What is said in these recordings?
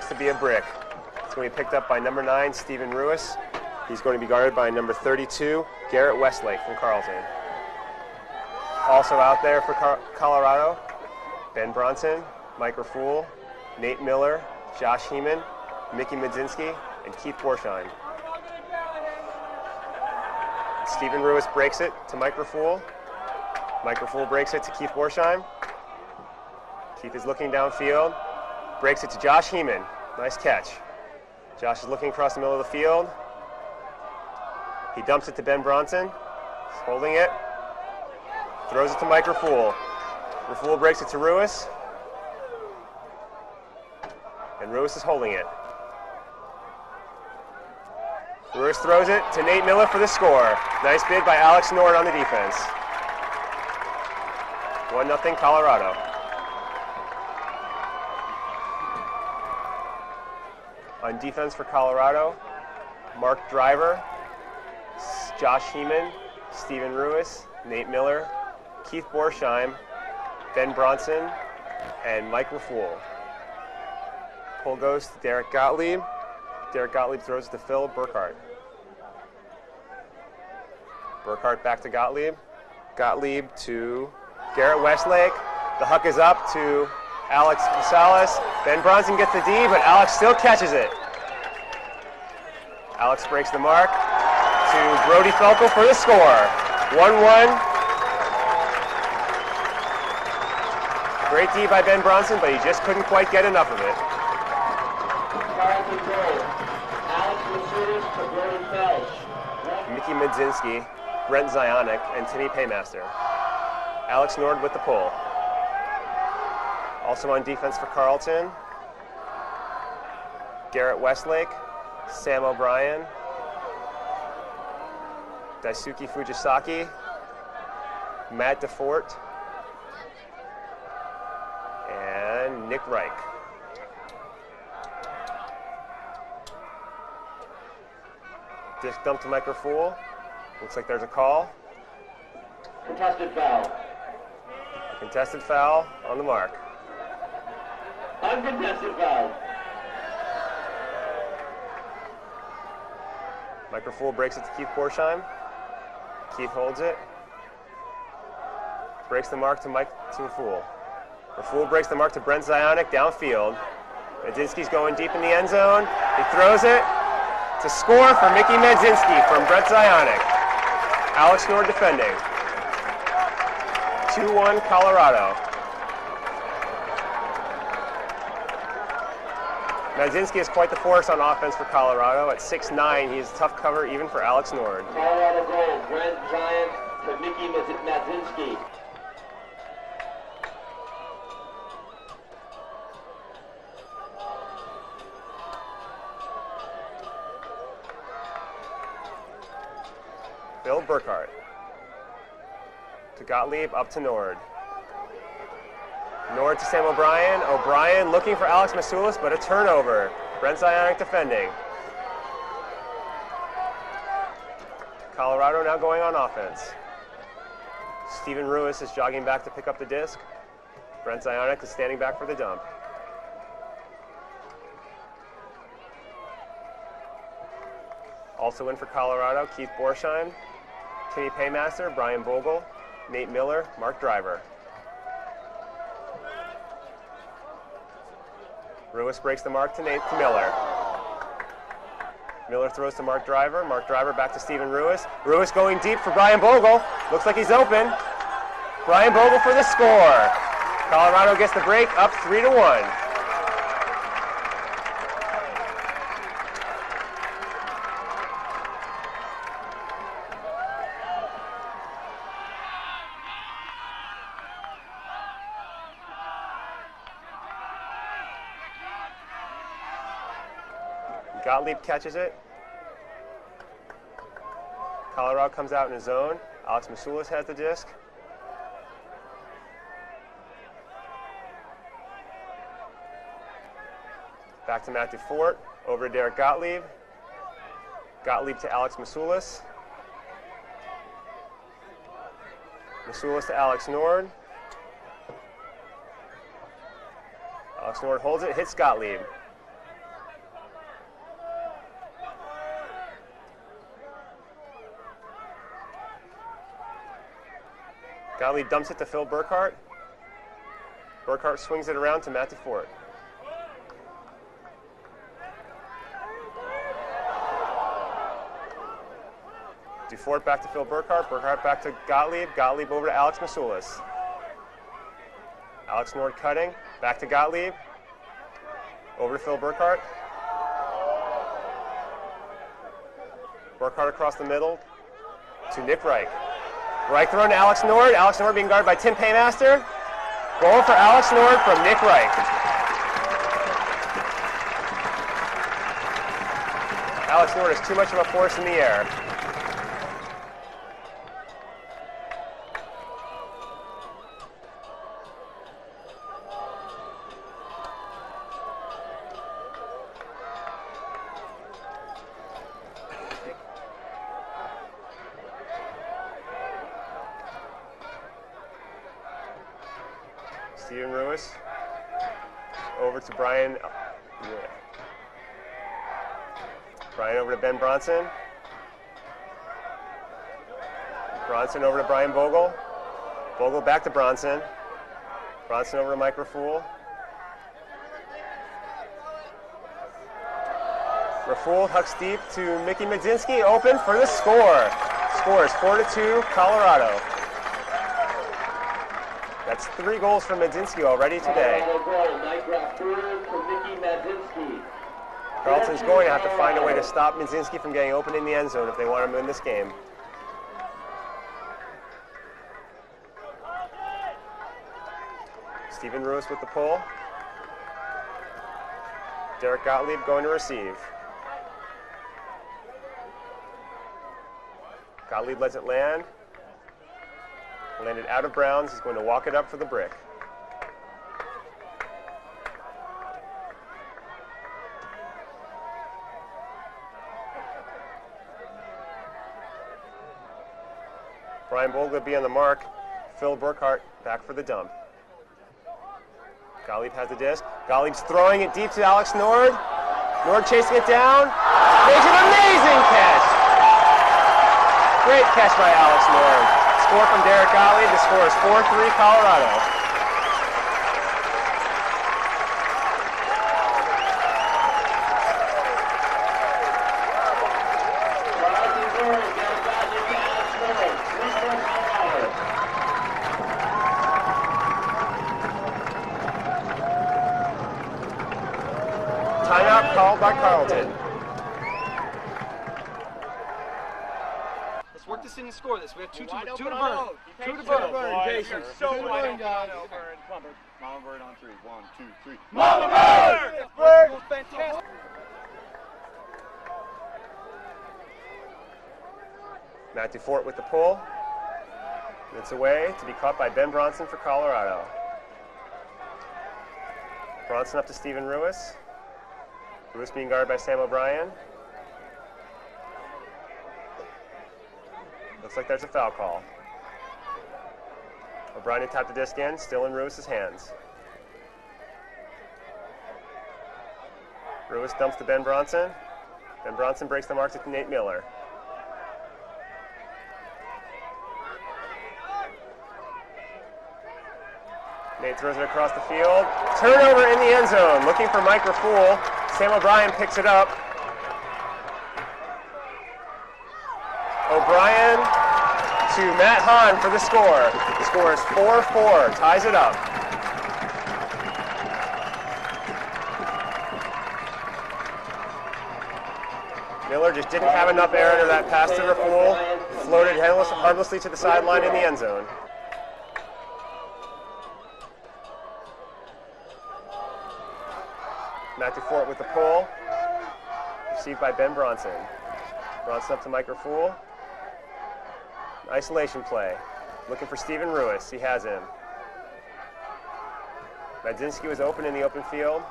looks to be a brick. It's going to be picked up by number 9, Stephen Ruiz. He's going to be guarded by number 32, Garrett Westlake from Carleton. Also out there for Colorado, Ben Bronson, Mike Rafool, Nate Miller, Josh Heeman, Mickey Medzinski, and Keith Borsheim. Stephen Ruiz breaks it to Mike Rafool. Mike Rafool breaks it to Keith Borsheim. Keith is looking downfield, breaks it to Josh Heeman. Nice catch. Josh is looking across the middle of the field. He dumps it to Ben Bronson. He's holding it. Throws it to Mike Rafool. Rafool breaks it to Ruiz. And Ruiz is holding it. Ruiz throws it to Nate Miller for the score. Nice bid by Alex Nord on the defense. 1-0 Colorado. On defense for Colorado, Mark Driver, Josh Heeman, Stephen Ruiz, Nate Miller, Keith Borsheim, Ben Bronson, and Mike Rafool. Pull goes to Derek Gottlieb. Derek Gottlieb throws it to Phil Burkhart. Burkhart back to Gottlieb. Gottlieb to Garrett Westlake. The huck is up to Alex Gonzalez. Ben Bronson gets the D, but Alex still catches it. Alex breaks the mark to Brody Felkel for the score. 1-1. Great D by Ben Bronson, but he just couldn't quite get enough of it. Mickey Medzinski, Brent Zionic, and Timmy Paymaster. Alex Nord with the pull. Also on defense for Carleton, Garrett Westlake, Sam O'Brien, Daisuke Fujisaki, Matt DeFort, and Nick Reich. Disc dump to Mike Rafool. Looks like there's a call. Contested foul. A contested foul on the mark. Uncontested foul. Mike Rafool breaks it to Keith Borsheim. Keith holds it. Breaks the mark to Rafool. Rafool breaks the mark to Brent Zionic downfield. Medzinski's going deep in the end zone. He throws it to score for Mickey Medzinski from Brent Zionic. Alex Nord defending. 2-1 Colorado. Medzinski is quite the force on offense for Colorado. At 6'9", he is a tough cover even for Alex Nord. Colorado goal, Brent Zionic to Mickey Medzinski. Bill Burkhart. To Gottlieb, up to Nord. Nord to Sam O'Brien. O'Brien looking for Alex Masoulis, but a turnover. Brent Zionic defending. Colorado now going on offense. Stephen Ruiz is jogging back to pick up the disc. Brent Zionic is standing back for the dump. Also in for Colorado, Keith Borsheim, Timmy Paymaster, Brian Bogle, Nate Miller, Mark Driver. Ruiz breaks the mark to Miller. Miller throws to Mark Driver. Mark Driver back to Stephen Ruiz. Ruiz going deep for Brian Bogle. Looks like he's open. Brian Bogle for the score. Colorado gets the break, up 3-1. Gottlieb catches it. Colorado comes out in his zone. Alex Masoulis has the disc. Back to Matt DeFort. Over to Derek Gottlieb. Gottlieb to Alex Masoulis. Masoulis to Alex Nord. Alex Nord holds it, hits Gottlieb. Gottlieb dumps it to Phil Burkhart. Burkhart swings it around to Matt DeFort. DeFort back to Phil Burkhart. Burkhart back to Gottlieb. Gottlieb over to Alex Masulis. Alex Nord cutting. Back to Gottlieb. Over to Phil Burkhart. Burkhart across the middle to Nick Reich. Reich throwing to Alex Nord. Alex Nord being guarded by Tim Paymaster. Goal for Alex Nord from Nick Reich. Alex Nord is too much of a force in the air. Steven Ruiz over to Brian. Brian over to Ben Bronson. Bronson over to Brian Bogle. Bogle back to Bronson. Bronson over to Mike Rafool. Rafool hucks deep to Mickey Medzinski, open for the score. Score is 4-2, Colorado. That's 3 goals from Medzinski already today. Carlton's going to have to find a way to stop Medzinski from getting open in the end zone if they want to win this game. Steven Ruiz with the pull. Derek Gottlieb going to receive. Gottlieb lets it land. Landed out of bounds. He's going to walk it up for the brick. Brian Bogle will be on the mark. Phil Burkhart back for the dump. Gottlieb has the disc. Gottlieb's throwing it deep to Alex Nord. Nord chasing it down. Makes an amazing catch. Great catch by Alex Nord. Score from Derek Gottlieb. The score is 4-3 Colorado. Timeout called by Carlton. Let's work this in and score this. We have two to burn. Two to burn. Jason, so wide guys. Mama Bird on 3. 1, 2, 3. Mama Bird! Fantastic. Matt DeFort with the pull. It's away to be caught by Ben Bronson for Colorado. Bronson up to Steven Ruiz. Ruiz being guarded by Sam O'Brien. Looks like there's a foul call. O'Brien tapped the disc in, still in Ruiz's hands. Ruiz dumps to Ben Bronson. Ben Bronson breaks the mark to Nate Miller. Nate throws it across the field. Turnover in the end zone. Looking for Mike Rafool. Sam O'Brien picks it up. O'Brien to Matt Hahn for the score. The score is 4-4. Ties it up. Miller just didn't have enough air under that pass to Rafool. Floated harmlessly to the sideline in the end zone. Matt DeFort with the pull. Received by Ben Bronson. Bronson up to Mike Rafool. Isolation play. Looking for Steven Ruiz. He has him. Medzinski was open in the open field.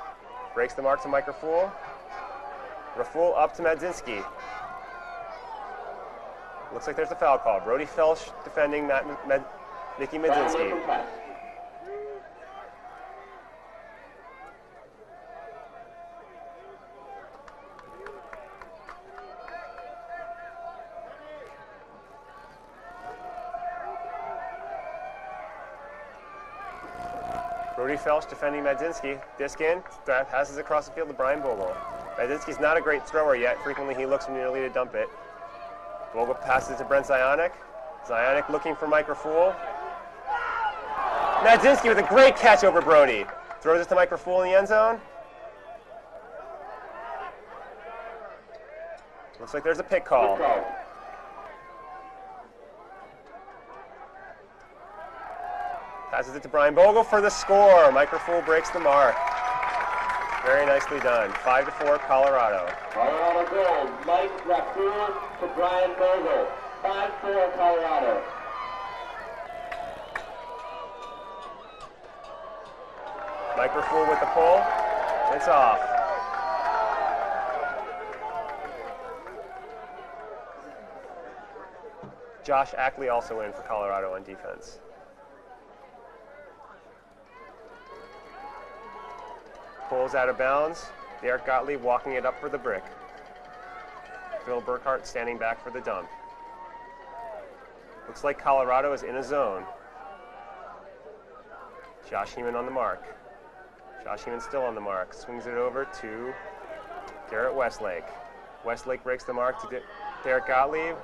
Breaks the mark to Mike Rafool. Rafool up to Medzinski. Looks like there's a foul call. Brody Felsch defending Mickey Medzinski. Brody Felsch defending Madzinski. Disc in, passes across the field to Brian Bogle. Madzinski's not a great thrower yet. Frequently he looks nearly to dump it. Bogle passes to Brent Zionic. Zionic looking for Mike Rafool. Madzinski with a great catch over Brody. Throws it to Mike Rafool in the end zone. Looks like there's a pick call. Passes it to Brian Bogle for the score. Mike Rafool breaks the mark. Very nicely done. 5-4 Colorado. Colorado gold. Mike Rafool to Brian Bogle. 5-4 Colorado. Mike Rafool with the pull. It's off. Josh Ackley also in for Colorado on defense. Pulls out of bounds. Derek Gottlieb walking it up for the brick. Phil Burkhart standing back for the dump. Looks like Colorado is in a zone. Josh Heeman on the mark. Josh Heeman still on the mark. Swings it over to Garrett Westlake. Westlake breaks the mark to Derek Gottlieb.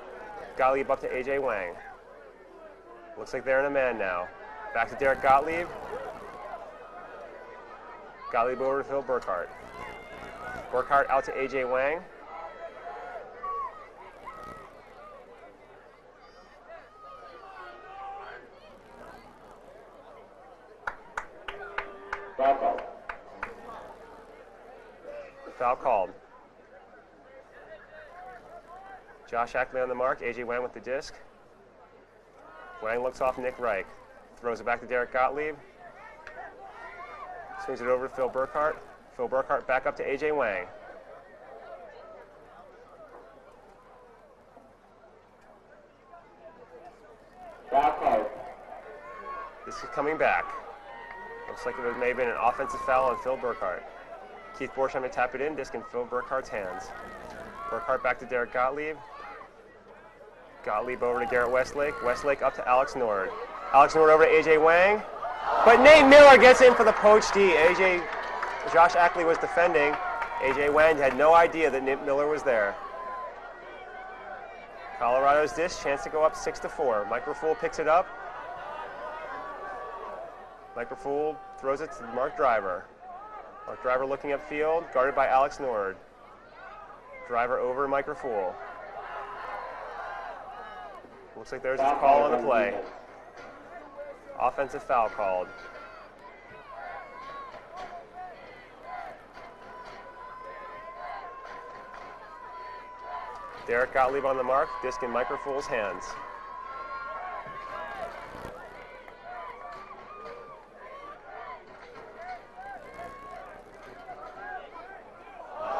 Gottlieb up to AJ Wang. Looks like they're in a man now. Back to Derek Gottlieb. Gottlieb over to Phil Burkhart. Burkhart out to AJ Wang. Foul called. Josh Ackley on the mark, AJ Wang with the disc. Wang looks off Nick Reich. Throws it back to Derek Gottlieb. Swings it over to Phil Burkhart. Phil Burkhart back up to AJ Wang. This is coming back. Looks like it may have been an offensive foul on Phil Burkhart. Keith Borsheim to tap it in, disc in Phil Burkhart's hands. Burkhart back to Derek Gottlieb. Gottlieb over to Garrett Westlake. Westlake up to Alex Nord. Alex Nord over to AJ Wang. But Nate Miller gets in for the poach D. Josh Ackley was defending. AJ Wang had no idea that Nate Miller was there. Colorado's disc, chance to go up 6-4. Mike Rafool picks it up. Mike Rafool throws it to Mark Driver. Mark Driver looking upfield, guarded by Alex Nord. Driver over Mike Rafool. Looks like there's a call on the play. Offensive foul called. Derek Gottlieb on the mark, disc in Mike Rafool's hands.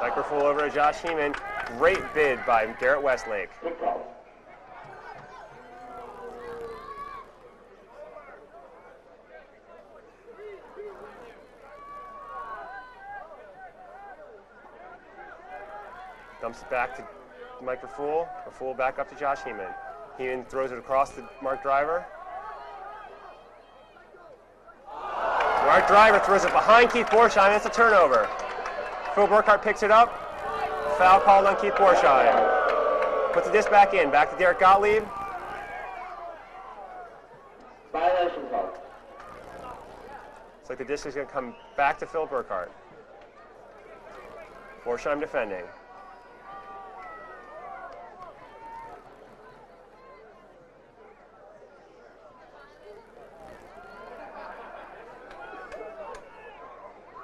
Mike Rafool over to Josh Heeman. Great bid by Garrett Westlake. Dumps it back to Mike Rafool. Rafool back up to Josh Heeman. Heeman throws it across to Mark Driver. Mark Driver throws it behind Keith Borsheim. It's a turnover. Phil Burkhart picks it up. Foul called on Keith Borsheim. Puts the disc back in. Back to Derek Gottlieb. Violation call. Looks like the disc is going to come back to Phil Burkhart. Borsheim defending.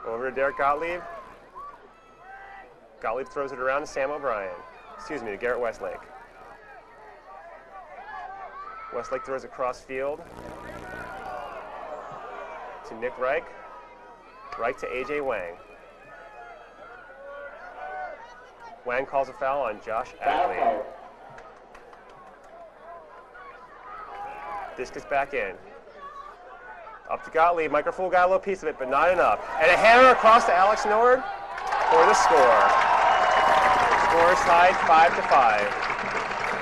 Over to Derek Gottlieb. Gottlieb throws it around to Sam O'Brien. Excuse me, to Garrett Westlake. Westlake throws it cross field to Nick Reich. Reich to AJ Wang. Wang calls a foul on Josh Ackley. Disc is back in. Up to Gottlieb. Mike Rafool got a little piece of it, but not enough. And a hammer across to Alex Nord for the score. The score is tied 5-5.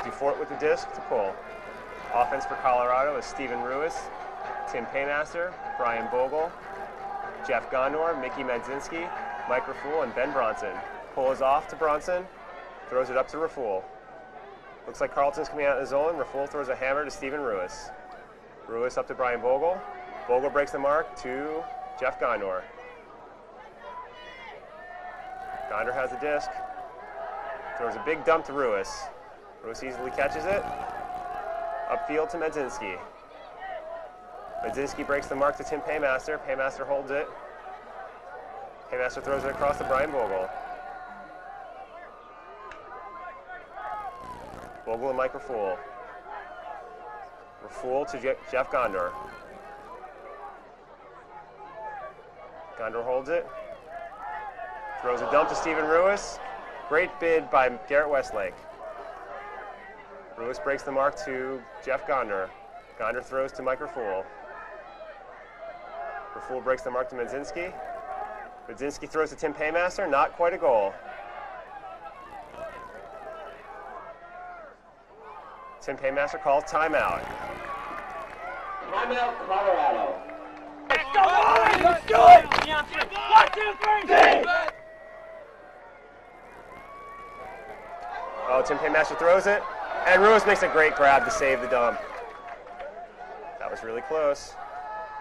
DeFort with the disc to pull. Offense for Colorado is Stephen Ruiz, Tim Paymaster, Brian Bogle, Jeff Gondor, Mickey Medzinski, Mike Raful, and Ben Bronson. Pull is off to Bronson, throws it up to Raful. Looks like Carlton's coming out in the zone. Raful throws a hammer to Stephen Ruiz. Ruiz up to Brian Bogle. Bogle breaks the mark to Jeff Gondor. Gondor has the disc. Throws a big dump to Ruiz. Ruiz easily catches it. Upfield to Medzinski. Medzinski breaks the mark to Tim Paymaster. Paymaster holds it. Paymaster throws it across to Brian Bogle. Bogle and Mike Raful. Raful to Jeff Gondor. Gondor holds it. Throws a dump to Stephen Ruiz. Great bid by Garrett Westlake. Ruiz breaks the mark to Jeff Gondor. Gondor throws to Mike Raful. Raful breaks the mark to Medzinski. Medzinski throws to Tim Paymaster. Not quite a goal. Tim Paymaster calls timeout. Timeout, Colorado. Let's go, Wally! Let's do it! 1, 2, 3! Oh, Tim Paymaster throws it. And Ruiz makes a great grab to save the dump. That was really close.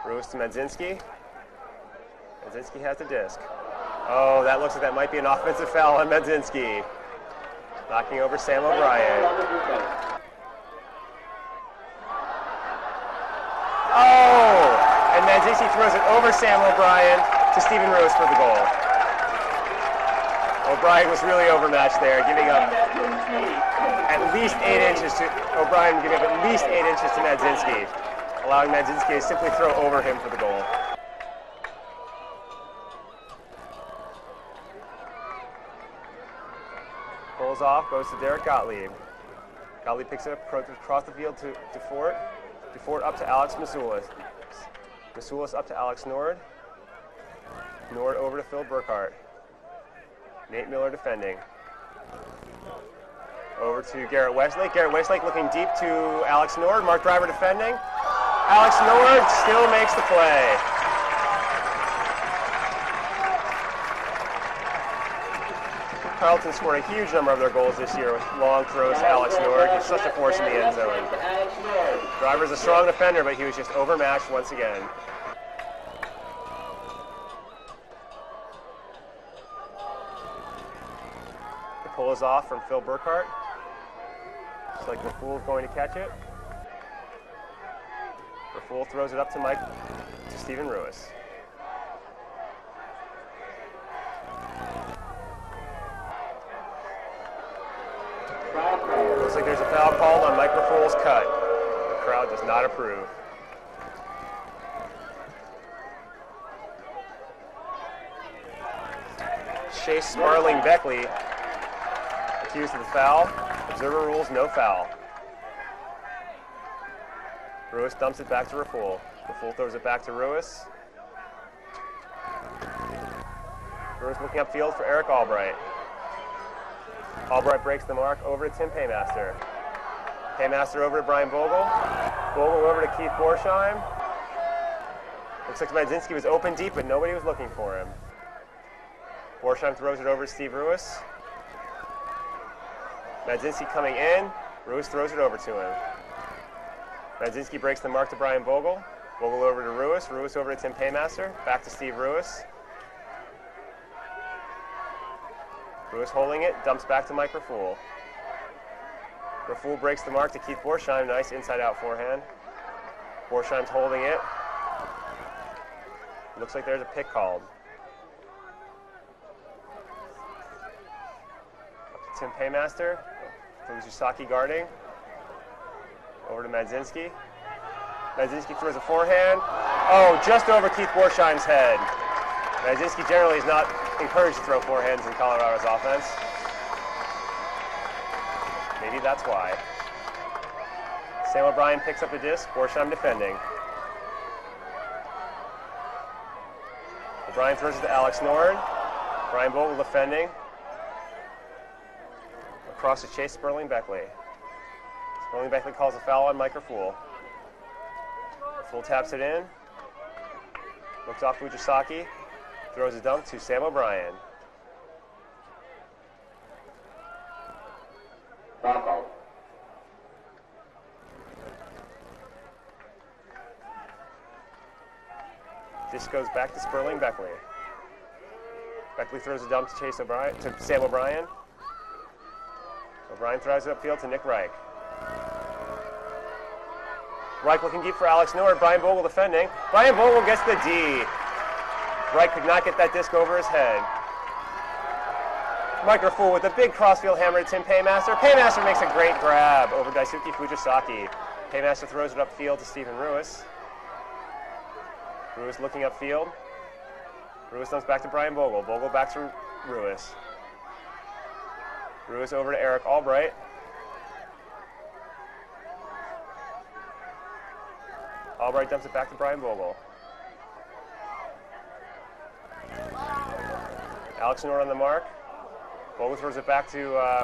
Ruiz to Medzinski. Medzinski has the disc. Oh, that looks like that might be an offensive foul on Medzinski. Knocking over Sam O'Brien. Oh! And Medzinski throws it over Sam O'Brien to Stephen Ruiz for the goal. O'Brien was really overmatched there, giving up at least 8 inches to O'Brien, giving up at least 8 inches to Medzinski, allowing Medzinski to simply throw over him for the goal. Pulls off, goes to Derek Gottlieb. Gottlieb picks it up across the field to DeFort. DeFort up to Alex Masulis. Masulis up to Alex Nord. Nord over to Phil Burkhart. Nate Miller defending. Over to Garrett Westlake. Garrett Westlake looking deep to Alex Nord. Mark Driver defending. Alex Nord still makes the play. Carleton scored a huge number of their goals this year with long throws to Alex Nord. He's such a force in the end zone. Driver's a strong defender, but he was just overmatched once again. The pull is off from Phil Burkhart. Looks like Raful is going to catch it. Raful throws it up to Stephen Ruiz. Looks like there's a foul called on Mike Raful's cut. The crowd does not approve. Chase Sparling Beckley accused of the foul. Observer rules no foul. Ruiz dumps it back to Raful. Raful throws it back to Ruiz. Ruiz looking upfield for Eric Albright. Albright breaks the mark over to Tim Paymaster. Paymaster over to Brian Bogle. Bogle over to Keith Borsheim. Looks like Medzinski was open deep, but nobody was looking for him. Borsheim throws it over to Steve Ruiz. Medzinski coming in. Ruiz throws it over to him. Medzinski breaks the mark to Brian Bogle. Bogle over to Ruiz. Ruiz over to Tim Paymaster. Back to Steve Ruiz. Ruiz holding it, dumps back to Mike Raful. Raful breaks the mark to Keith Borsheim. Nice inside-out forehand. Borsheim's holding it. Looks like there's a pick called. Up to Tim Paymaster. Fujisaki guarding. Over to Medzinski. Medzinski throws a forehand. Oh, just over Keith Borsheim's head. Medzinski generally is not encouraged to throw forehands in Colorado's offense. Maybe that's why. Sam O'Brien picks up the disc, Borsheim defending. O'Brien throws it to Alex Nord. Brian Bogle defending. Across to Chase Sperling Beckley. Sperling Beckley calls a foul on Mike Raful. Raful taps it in. Looks off Fujisaki. Throws a dump to Sam O'Brien. Foul call. This goes back to Sperling Beckley. Beckley throws a dump to Sam O'Brien. O'Brien throws it upfield to Nick Reich. Reich looking deep for Alex Nord. Brian Bogle defending. Brian Bogle gets the D. Reich could not get that disc over his head. Microfool with a big crossfield hammer to Tim Paymaster. Paymaster makes a great grab over Daisuke Fujisaki. Paymaster throws it upfield to Stephen Ruiz. Ruiz looking upfield. Ruiz dumps back to Brian Bogle. Bogle back to Ruiz. Ruiz over to Eric Albright. Albright dumps it back to Brian Bogle. Alex Nord on the mark. Bogle throws it back to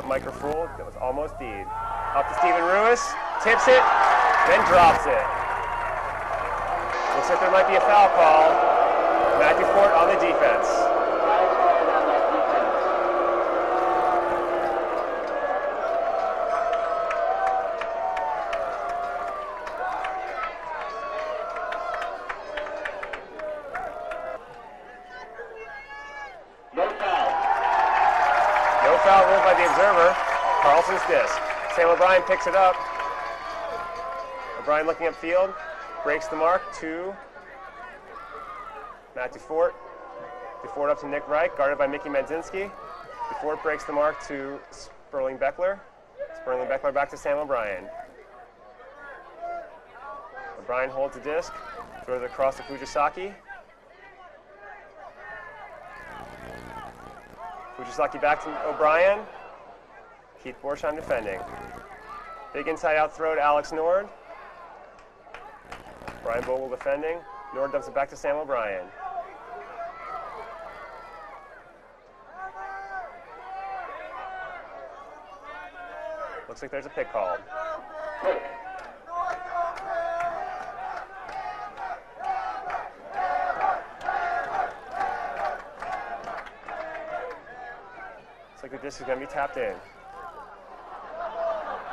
Microfool. That was almost deed. Up to Stephen Ruiz. Tips it, then drops it. Looks like there might be a foul call. Matthew Fort on the defense. No foul. No foul ruled by the observer. Carlson's disc. Sam O'Brien picks it up. O'Brien looking upfield. Breaks the mark to Matthew Fort. Fort up to Nick Reich, guarded by Mickey Mandzinski. Fort breaks the mark to Sperling Beckler. Sperling Beckler back to Sam O'Brien. O'Brien holds the disc, throws it across to Fujisaki. Fujisaki back to O'Brien. Keith Borsheim defending. Big inside out throw to Alex Nord. Brian Bogle defending. Nord dumps it back to Sam O'Brien. Looks like there's a pick called. Looks like the disc is going to be tapped in.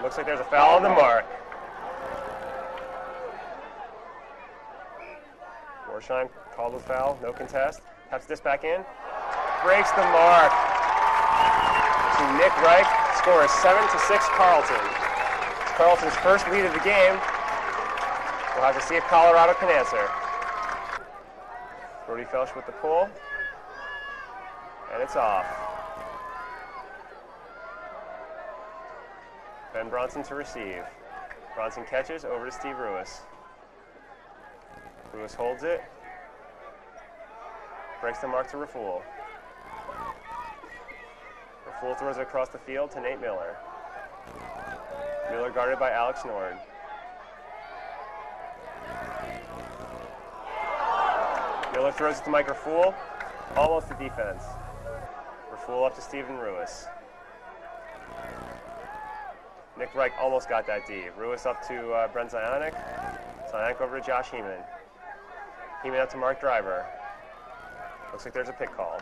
Looks like there's a foul on the mark. Borsheim called the foul, no contest. Taps this back in. Breaks the mark to Nick Reich. Score is 7-6 Carleton. It's Carleton's first lead of the game. We'll have to see if Colorado can answer. Brody Felsch with the pull. And it's off. Ben Bronson to receive. Bronson catches over to Steve Ruiz. Ruiz holds it. Breaks the mark to Rafool. Rafool throws it across the field to Nate Miller. Miller guarded by Alex Nord. Miller throws it to Mike Rafool. Almost to defense. Rafool up to Stephen Ruiz. Nick Reich almost got that D. Ruiz up to Brent Zionic. Zionic over to Josh Hahn. Hahn up to Mark Driver. Looks like there's a pick call.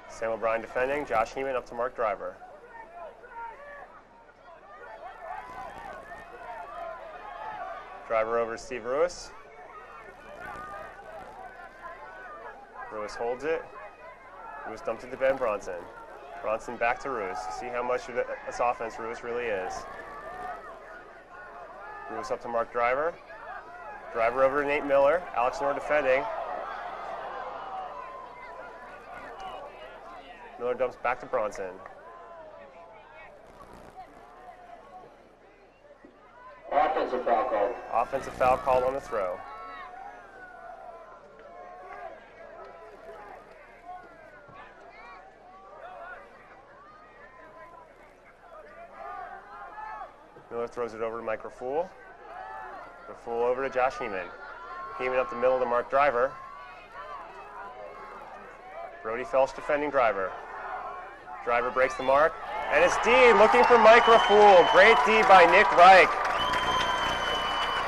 Sam O'Brien defending. Josh Hahn up to Mark Driver. Driver over to Steve Ruiz. Ruiz holds it. Ruiz dumped it to Ben Bronson. Bronson back to Ruiz. See how much of this offense Ruiz really is. Ruiz up to Mark Driver. Driver over to Nate Miller. Alex Nord defending. Miller dumps back to Bronson. Offensive foul called. Offensive foul called on the throw. Miller throws it over to Mike Rafool. Rafool over to Josh Hahn. Hahn up the middle to Mark Driver. Brody Felsch defending Driver. Driver breaks the mark. And it's D looking for Mike Rafool. Great D by Nick Reich.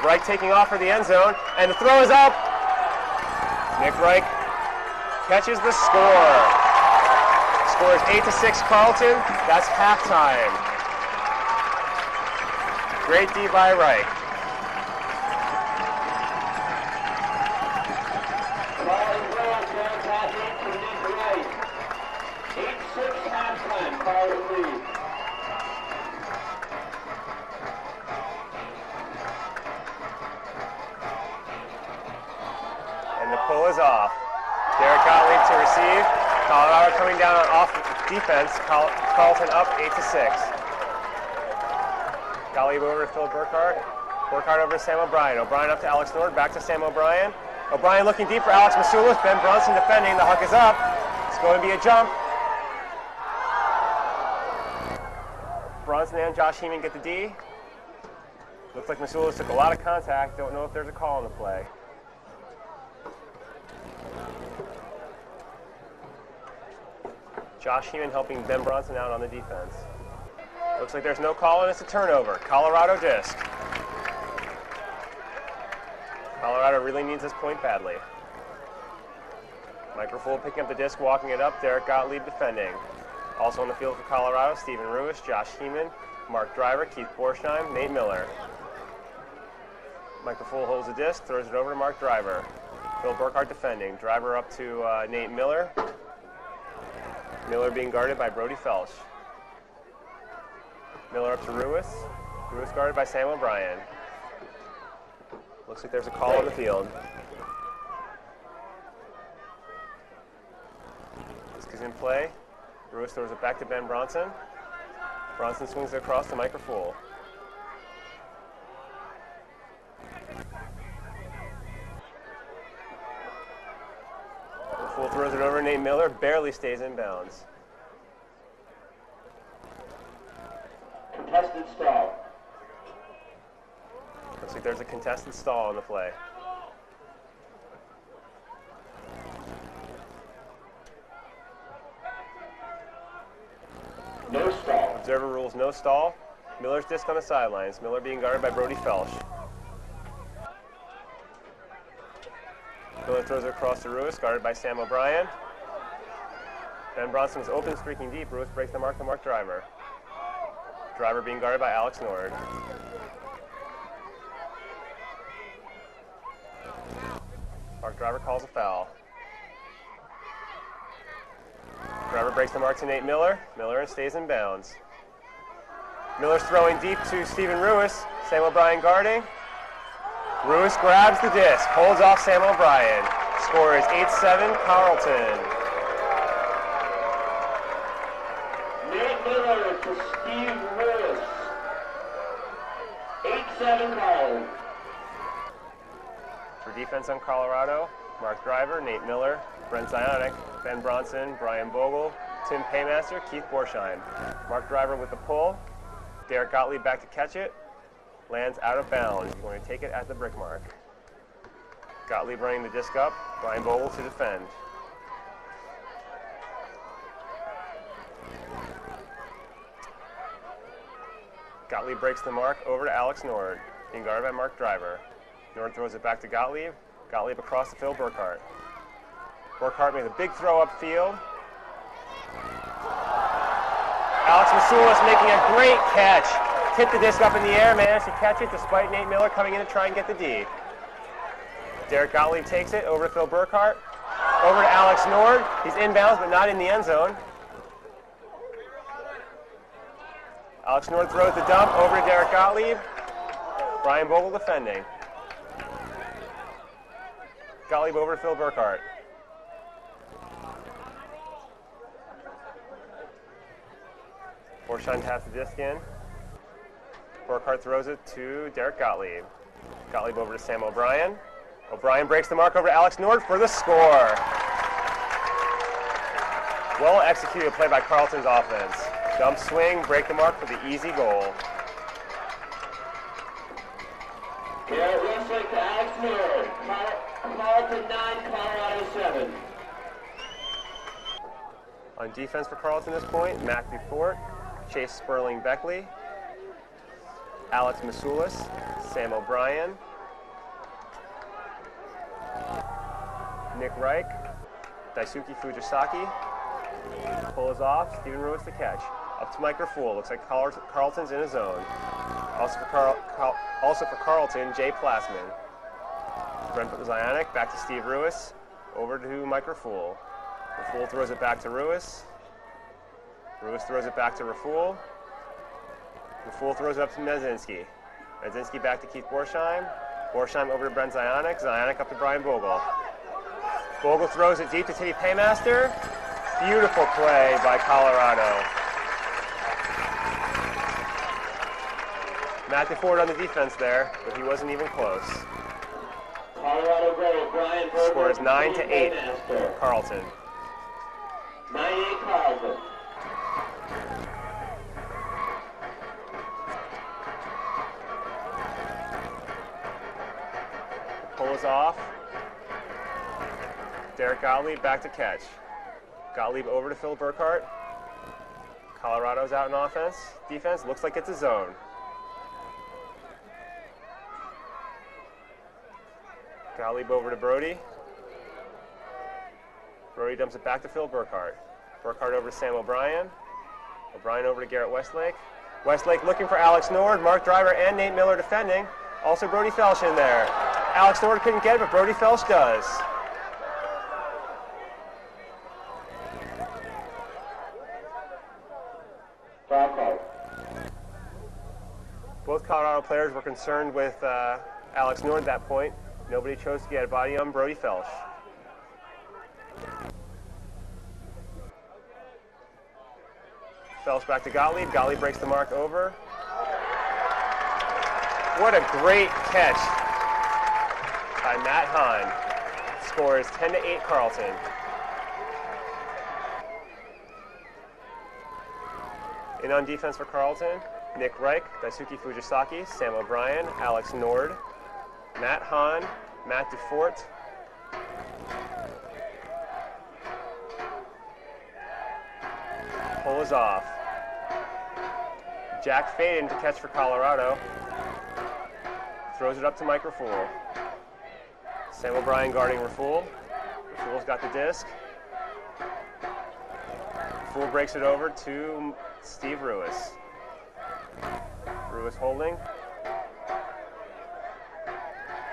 Reich taking off for the end zone, and the throw is up. Nick Reich catches the score. Score is 8-6 Carleton. That's halftime. Great D by Reich. And the pull is off. Derek Gottlieb to receive. Colorado coming down on off defense. Carleton up 8-6. Gottlieb over to Phil Burkhart. Burkhart over to Sam O'Brien. O'Brien up to Alex Nord. Back to Sam O'Brien. O'Brien looking deep for Alex Masulis. Ben Brunson defending. The huck is up. It's going to be a jump. Brunson and Josh Hahn get the D. Looks like Masulis took a lot of contact. Don't know if there's a call on the play. Josh Hahn helping Ben Brunson out on the defense. Looks like there's no call and it's a turnover. Colorado disc. Colorado really needs this point badly. Microfool picking up the disc, walking it up. Derek Gottlieb defending. Also on the field for Colorado, Stephen Ruiz, Josh Hahn, Mark Driver, Keith Borsheim, Nate Miller. Microfool holds the disc, throws it over to Mark Driver. Phil Burkhart defending. Driver up to Nate Miller. Miller being guarded by Brody Felsch. Miller up to Ruiz. Ruiz guarded by Sam O'Brien. Looks like there's a call on the field. Disc is in play. Ruiz throws it back to Ben Bronson. Bronson swings it across to Microfool. Fool throws it over. Nate Miller barely stays in bounds. Contested stall. Looks like there's a contested stall on the play. No stall. Observer rules no stall. Miller's disc on the sidelines. Miller being guarded by Brody Felsch. Miller throws it across to Ruiz, guarded by Sam O'Brien. Ben Bronson was open, streaking deep. Ruiz breaks the mark to Mark Driver. Driver being guarded by Alex Nord. Mark Driver calls a foul. Driver breaks the mark to Nate Miller. Miller stays in bounds. Miller's throwing deep to Stephen Ruiz. Sam O'Brien guarding. Ruiz grabs the disc, holds off Sam O'Brien. Score is 8-7 Carleton. Nate Miller to Steve Ruiz. 8-7 Carleton. For defense on Colorado, Mark Driver, Nate Miller, Brent Zionic, Ben Bronson, Brian Bogle, Tim Paymaster, Keith Borsheim. Mark Driver with the pull. Derek Gottlieb back to catch it. Lands out of bounds. He's going to take it at the brick mark. Gottlieb running the disc up. Brian Bogle to defend. Gottlieb breaks the mark over to Alex Nord, being guarded by Mark Driver. Nord throws it back to Gottlieb. Gottlieb across to Phil Burkhart. Burkhart made a big throw upfield. Alex Masulis making a great catch. Tipped the disc up in the air, managed to catch it despite Nate Miller coming in to try and get the D. Derek Gottlieb takes it over to Phil Burkhart. Over to Alex Nord. He's inbounds but not in the end zone. Alex Nord throws the dump over to Derek Gottlieb. Brian Bogle defending. Gottlieb over to Phil Burkhart. Borsheim taps the disc in. Burkhart throws it to Derek Gottlieb. Gottlieb over to Sam O'Brien. O'Brien breaks the mark over to Alex Nord for the score. Well executed play by Carleton's offense. Dump swing, break the mark for the easy goal. Garrett Westlake to Alex Nord. Carleton 9, Colorado 7. On defense for Carleton at this point, Matthew Fort, Chase Sperling Beckley, Alex Masulis, Sam O'Brien, Nick Reich, Daisuke Fujisaki. Pull is off, Steven Ruiz to catch. Up to Mike Rafool, looks like Carlton's in his zone. Also for Carlton, Jay Plasman. Brent Zionic, back to Steve Ruiz, over to Mike Rafool. Rafool throws it back to Ruiz. Ruiz throws it back to Rafool. Rafool throws it up to Medzinski. Medzinski back to Keith Borsheim. Borsheim over to Brent Zionic. Zionic up to Brian Bogle. Bogle throws it deep to Titty Paymaster. Beautiful play by Colorado. Matthew Ford on the defense there, but he wasn't even close. Colorado Grove, Brian Berger. Score is 9-8 for Carlton. 9-8 Carlton. Pull is off. Derek Gottlieb back to catch. Gottlieb over to Phil Burkhart. Colorado's out in offense. Defense looks like it's a zone. Gottlieb over to Brody. Brody dumps it back to Phil Burkhart. Burkhart over to Sam O'Brien. O'Brien over to Garrett Westlake. Westlake looking for Alex Nord, Mark Driver, and Nate Miller defending. Also Brody Felsch in there. Alex Nord couldn't get it, but Brody Felsch does. Both Colorado players were concerned with Alex Nord at that point. Nobody chose to get a body on Brody Felsch. Felsch back to Gottlieb. Gottlieb breaks the mark over. What a great catch by Matt Hahn. Score is 10-8 Carlton. In on defense for Carlton, Nick Reich, Daisuke Fujisaki, Sam O'Brien, Alex Nord, Matt Hahn, Matt DeFort, pull is off. Jack Faden to catch for Colorado. Throws it up to Mike Rafool. Sam O'Brien guarding Rafool. Rafool's got the disc. Rafool breaks it over to Steve Ruiz. Ruiz holding.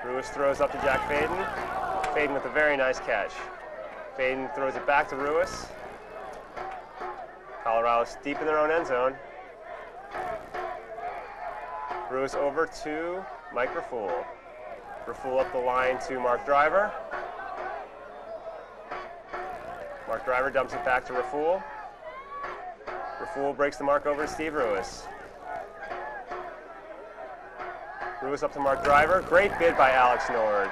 Ruiz throws up to Jack Faden. Faden with a very nice catch. Faden throws it back to Ruiz. Colorado's deep in their own end zone. Ruiz over to Mike Rafool. Rafool up the line to Mark Driver. Mark Driver dumps it back to Rafool. Rafool breaks the mark over to Steve Ruiz. Ruiz up to Mark Driver. Great bid by Alex Nord.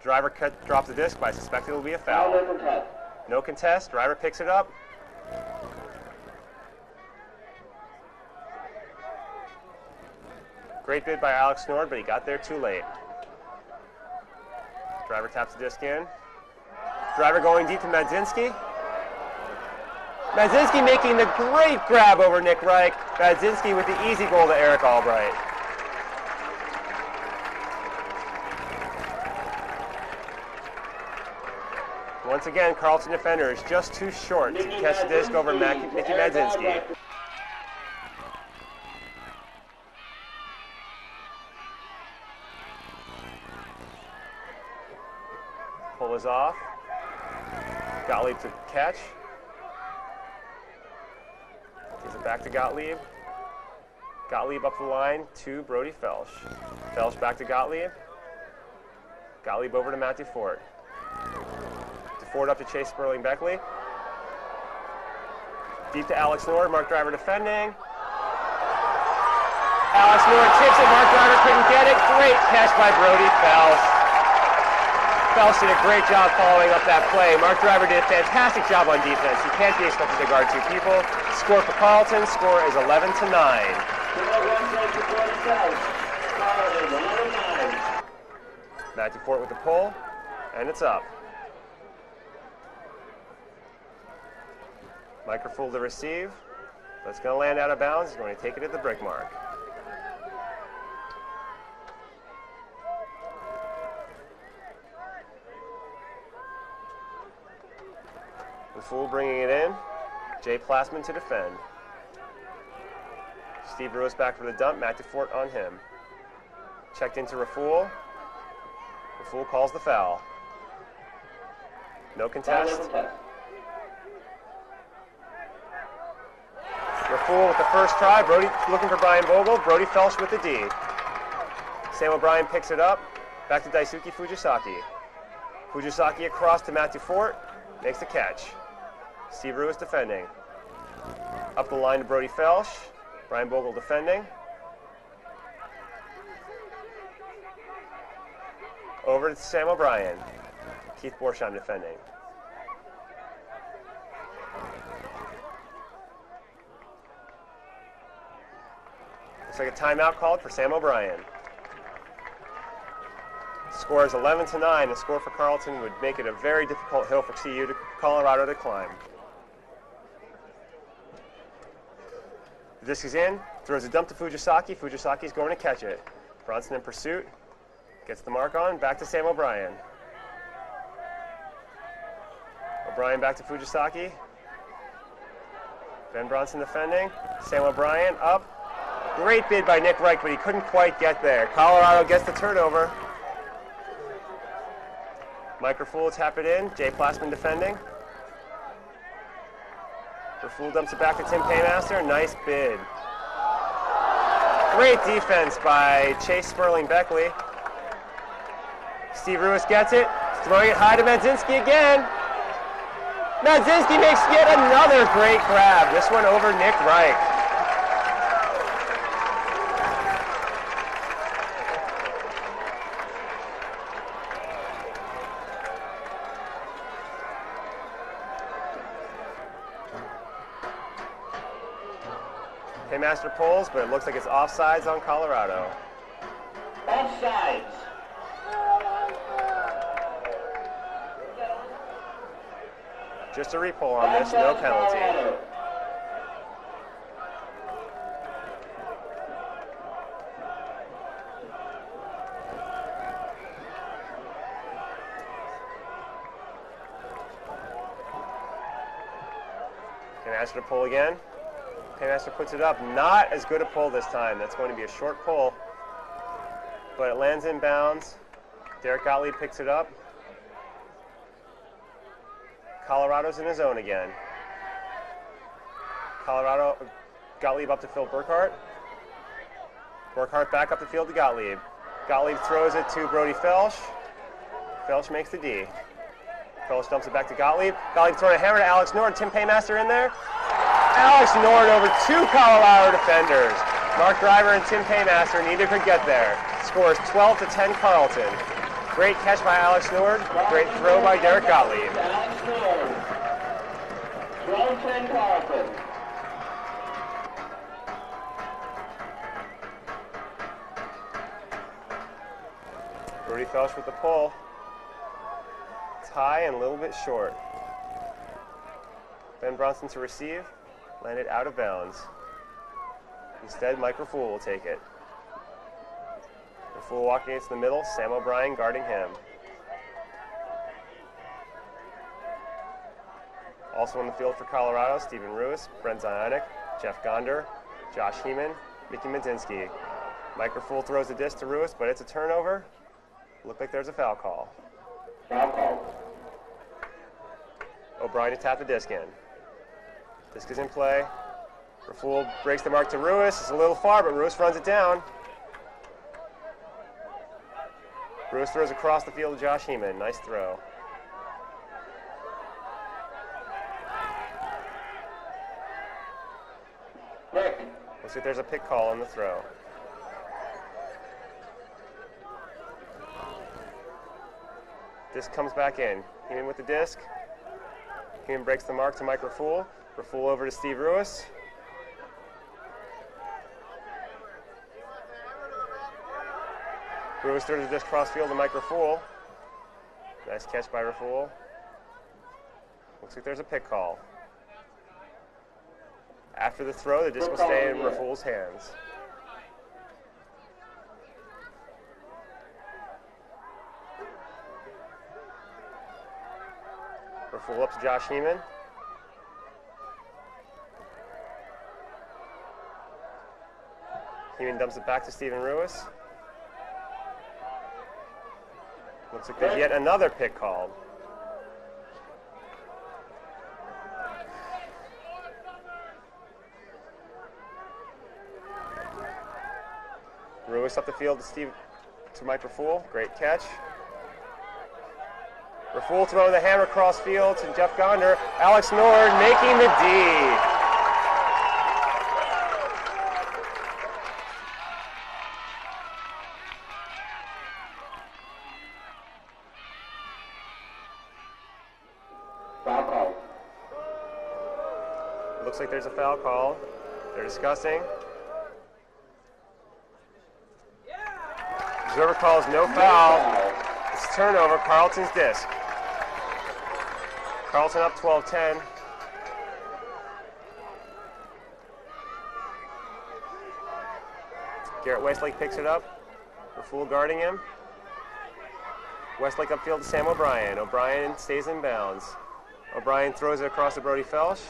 Driver drops the disc, but I suspect it will be a foul. No contest. No contest. Driver picks it up. Great bid by Alex Nord, but he got there too late. Driver taps the disc in. Driver going deep to Medzinski. Medzinski making the great grab over Nick Reich. Medzinski with the easy goal to Eric Albright. Once again, Carlton defender is just too short to catch the disc over Nicky Medzinski. Pull is off. Gottlieb to catch. Gives it back to Gottlieb. Gottlieb up the line to Brody Felsch. Felsch back to Gottlieb. Gottlieb over to Matt DeFort. DeFort up to Chase Sperling Beckley. Deep to Alex Nord. Mark Driver defending. Alex Nord tips it. Mark Driver couldn't get it. Great catch by Brody Felsch. Felsch did a great job following up that play. Mark Driver did a fantastic job on defense. He can't be expected to guard two people. Score for Carlton. Score is 11-9. Matt DeFort with the pull, and it's up. Mike Rafool to receive. That's going to land out of bounds. He's going to take it at the brick mark. Raful bringing it in. Jay Plasman to defend. Steve Ruiz back for the dump. Matt DeFort on him. Checked into Raful. Raful calls the foul. No contest. Raful with the first try. Brody looking for Brian Vogel. Brody Felsch with the D. Sam O'Brien picks it up. Back to Daisuke Fujisaki. Fujisaki across to Matt DeFort. Makes the catch. Steve Ruiz defending. Up the line to Brody Felsch. Brian Vogel defending. Over to Sam O'Brien. Keith Borsheim defending. Looks like a timeout called for Sam O'Brien. Score is 11-9. A score for Carleton would make it a very difficult hill for Colorado to climb. The disc is in, throws a dump to Fujisaki. Fujisaki's going to catch it. Bronson in pursuit. Gets the mark on, back to Sam O'Brien. O'Brien back to Fujisaki. Ben Bronson defending. Sam O'Brien up. Great bid by Nick Reich, but he couldn't quite get there. Colorado gets the turnover. Mike Raful tap it in. Jay Plasman defending. Raful dumps it back to Tim Paymaster. Nice bid. Great defense by Chase Sperling-Beckley. Steve Ruiz gets it. Throwing it high to Madzinski again. Madzinski makes yet another great grab. This one over Nick Reich. Paymaster pulls, but it looks like it's offsides on Colorado. Offsides. Just a repull on this, no penalty. Paymaster to pull again. Paymaster puts it up. Not as good a pull this time. That's going to be a short pull. But it lands in bounds. Derek Gottlieb picks it up. Colorado's in his zone again. Colorado, Gottlieb up to Phil Burkhart. Burkhart back up the field to Gottlieb. Gottlieb throws it to Brody Felsch. Felsch makes the D. Felsch dumps it back to Gottlieb. Gottlieb throwing a hammer to Alex Nord. Tim Paymaster in there. Alex Nord over two Colorado defenders. Mark Driver and Tim Paymaster, neither could get there. Scores 12-10 Carleton. Great catch by Alex Nord. Great throw by Derek Gottlieb. Alex Nord. 12-10 Carleton. Brody Felsch with the pull. It's high and a little bit short. Ben Bronson to receive. Landed out of bounds. Instead, Mike Raful will take it. Raful walking into the middle, Sam O'Brien guarding him. Also on the field for Colorado, Stephen Ruiz, Brent Zionik, Jeff Gonder, Josh Heeman, Mickey Madzinski. Mike Raful throws the disc to Ruiz, but it's a turnover. Looked like there's a foul call. Foul call. O'Brien to tap the disc in. Disc is in play. Raful breaks the mark to Ruiz. It's a little far, but Ruiz runs it down. Ruiz throws across the field to Josh Heeman. Nice throw. Pick. Looks like there's a pick call on the throw. Disc comes back in. Heeman with the disc. Heeman breaks the mark to Mike Raful. Raful over to Steve Ruiz. Ruiz throws the disc cross field to Mike Raful. Nice catch by Raful. Looks like there's a pick call. After the throw, the disc will stay in Raful's hands. Raful up to Josh Heeman. Hahn dumps it back to Stephen Ruiz. Looks like there's yet another pick called. Ruiz up the field to Mike Rafool. Great catch. Rafool throwing the hammer cross field to Jeff Gonder. Alex Nord making the D. Foul call. Looks like there's a foul call. They're discussing. Observer calls no foul. It's a turnover, Carleton's disc. Carleton up 12-10. Garrett Westlake picks it up. Rafool guarding him. Westlake upfield to Sam O'Brien. O'Brien stays in bounds. O'Brien throws it across to Brody Felsch.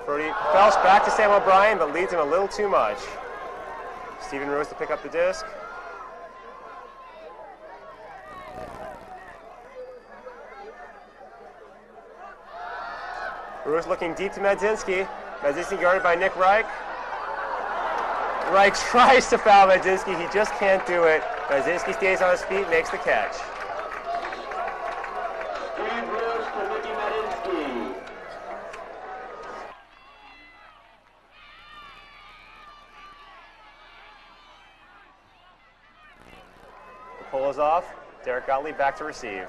Brody Felsch back to Sam O'Brien, but leads him a little too much. Stephen Ruiz to pick up the disc. Ruiz looking deep to Madzinski. Madzinski guarded by Nick Reich. Reich tries to foul Madzinski. He just can't do it. Madzinski stays on his feet, makes the catch. Steve Ruiz to Mickey Madzinski. The pull is off. Derek Gottlieb back to receive.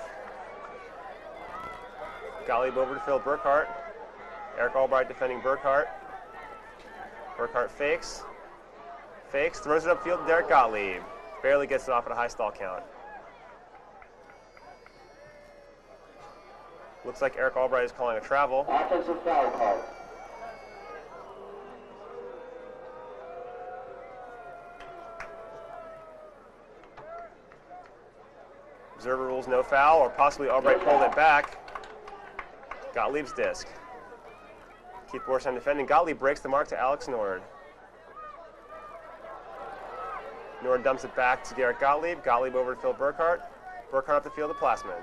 Gottlieb over to Phil Burkhart. Eric Albright defending Burkhart. Burkhart fakes. Throws it upfield to Derek Gottlieb. Barely gets it off at a high stall count. Looks like Eric Albright is calling a travel. Offensive foul call. Observer rules no foul, or possibly Albright pulled it back. Gottlieb's disc. Keith Borsheim defending. Gottlieb breaks the mark to Alex Nord. Nord dumps it back to Derek Gottlieb. Gottlieb over to Phil Burkhart. Burkhart up the field to Plassman.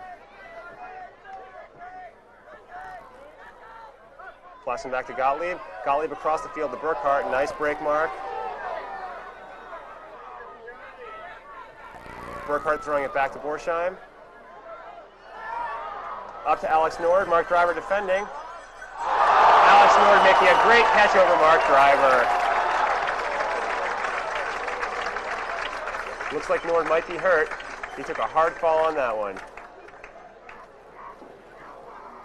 Plassman back to Gottlieb. Gottlieb across the field to Burkhart. Nice break mark. Burkhart throwing it back to Borsheim. Up to Alex Nord. Mark Driver defending. Alex Nord making a great catch over Mark Driver. Looks like Nord might be hurt. He took a hard fall on that one.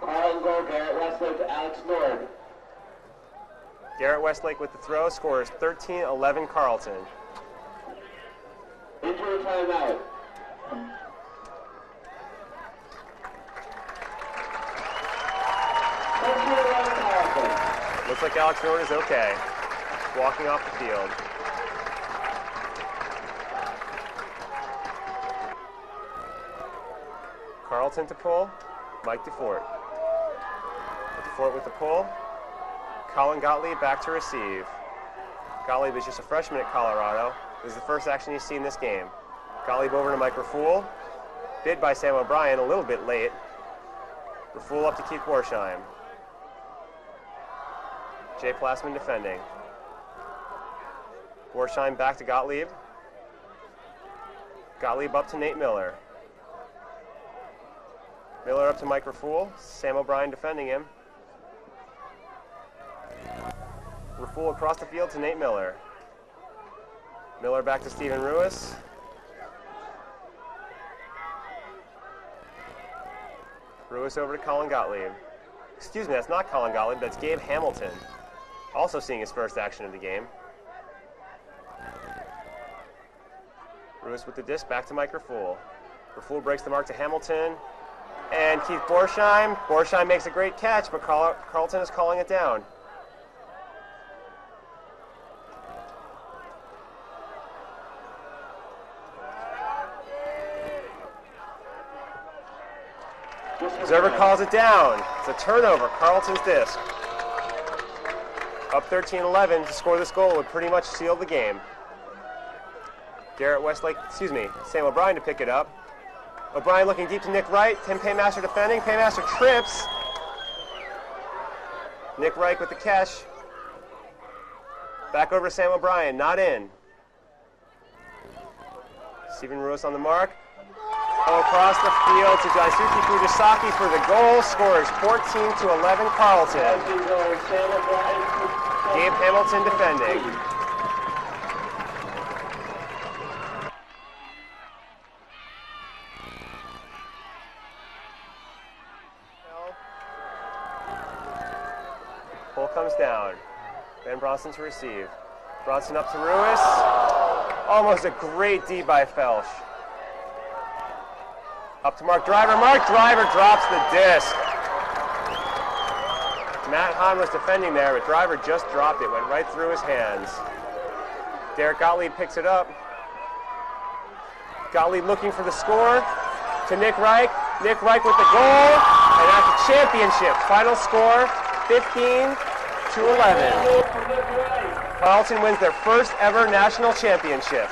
Call and go, Garrett Westlake to Alex Nord. Garrett Westlake with the throw scores 13-11 Carleton. Injury timeout. Looks like Alex Nord is okay. Walking off the field. Carleton to pull. Mike DeFort. DeFort with the pull. Colin Gottlieb back to receive. Gottlieb is just a freshman at Colorado. This is the first action he's seen this game. Gottlieb over to Mike Rafool. Bid by Sam O'Brien, a little bit late. Rafool up to Keith Borsheim. Jay Plassman defending. Borsheim back to Gottlieb. Gottlieb up to Nate Miller. Miller up to Mike Rafool. Sam O'Brien defending him. Rafool across the field to Nate Miller. Miller back to Stephen Ruiz. Ruiz over to Colin Gottlieb. Excuse me, that's not Colin Gottlieb, that's Gabe Hamilton. Also seeing his first action of the game. Ruiz with the disc, back to Mike Rafool. Rafool breaks the mark to Hamilton. And Keith Borsheim. Borsheim makes a great catch, but Carleton is calling it down. Observer calls it down. It's a turnover, Carleton's disc. Up 13-11, to score this goal would pretty much seal the game. Sam O'Brien to pick it up. O'Brien looking deep to Nick Wright. Tim Paymaster defending. Paymaster trips. Nick Wright with the catch. Back over to Sam O'Brien, not in. Stephen Ruiz on the mark. Across the field to Daisuke Fujisaki for the goal. Scores 14-11 Carleton. Gabe Hamilton defending. Pull comes down. Van Bronson to receive. Bronson up to Ruiz. Almost a great D by Felsch. Up to Mark Driver. Mark Driver drops the disc. Matt Hahn was defending there, but Driver just dropped it. Went right through his hands. Derek Gottlieb picks it up. Gottlieb looking for the score. To Nick Reich. Nick Reich with the goal. And that's the championship. Final score, 15-11. Carleton wins their first ever national championship.